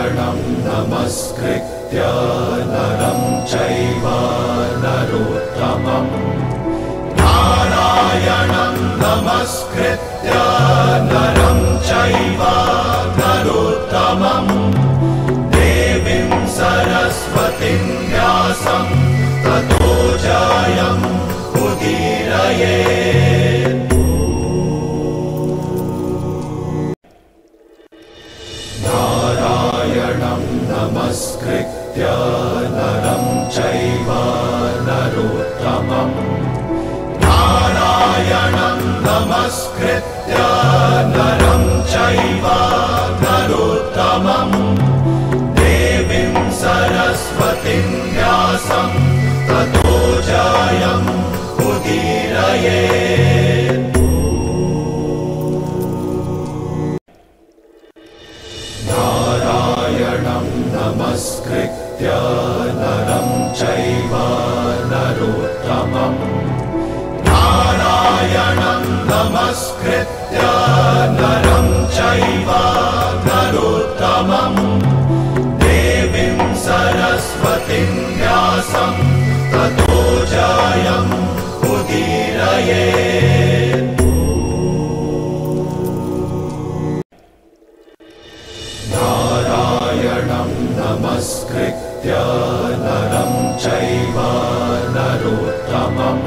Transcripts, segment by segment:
नारायणं नमस्कृत्य नरं चैव नरोत्तमं नारायणं नमस्कृत्य नरं चैव नरोत्तमं देवीं सरस्वतीं व्यासं ततो जयम् उदीरयेत्। नारायणं नमस्कृत्य नरं चैव नरोत्तमं नारायणं नमस्कृत्य नरं चैव नरोत्तमं देवीं सरस्वतीं व्यासं ततो जयम् उदीरयेत्। नारायणं नमस्कृत्य नरं चैव नरोत्तमं नारायणं नमस्कृत्य नरं चैव नरोत्तमं देवीं सरस्वतीं व्यासं ततो जयम् उदीरयेत्। नारायणं नमस्कृत्य नरं चैव नरोत्तमं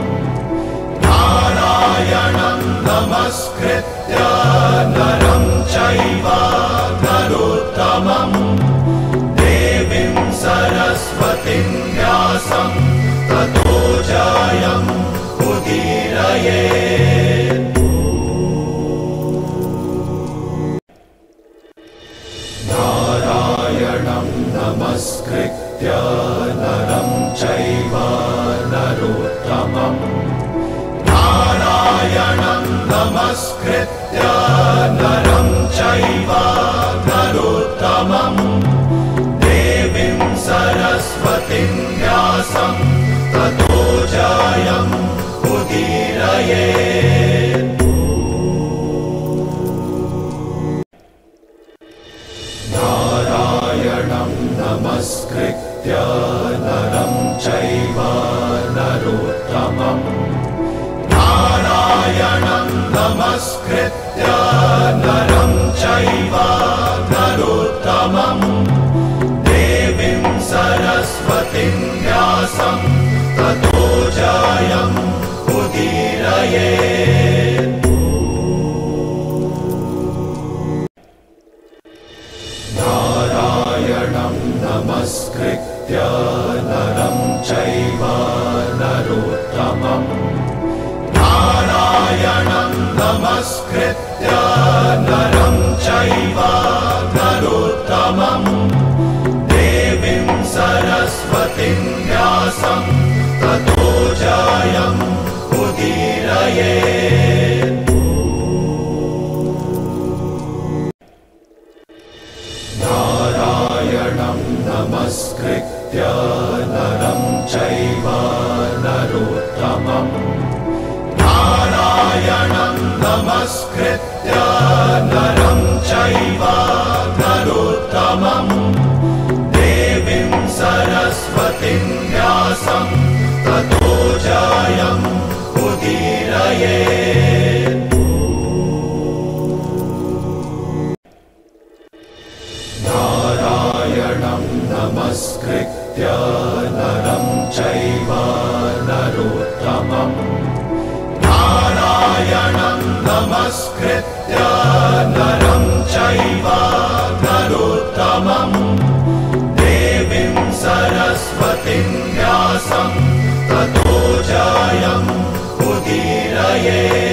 नारायणं नमस्कृत्य नरं चैव नरोत्तमं देवीं सरस्वतीं व्यासं ततो जयम् उदीरयेत्। नारायणं नमस्कृत्य नरं चैव नरोत्तमं नारायणं नमस्कृत्य नरं चैव नरोत्तमं देवीं सरस्वतीं व्यासं ततो जयम् उदीरयेत्। नारायणं नमस्कृत्य नरं चैव नरोत्तमं नारायणं नमस्कृत्य नरं चैव नरोत्तमं देवीं सरस्वतीं व्यासं ततो जयम् उदीरयेत्। नारायणं नमस्कृत्य नरं चैव नरोत्तमं नारायणं नमस्कृत्य नरं चैव नरोत्तमं देवीं सरस्वतीं व्यासं ततो जयम् उदीरयेत्। नारायणं नमस्कृत्य नरं चैव नरोत्तमं नारायणं नमस्कृत्य नरं चैव नरोत्तमं देवीं सरस्वतीं व्यासं ततो जयम् उदीरयेत्। नारायणं नमस्कृत्य नरं चैव नरोत्तमं नारायणं नमस्कृत्य नरं चैव नरोत्तमं देवीं सरस्वतीं व्यासं ततो जयम् उदीरयेत्।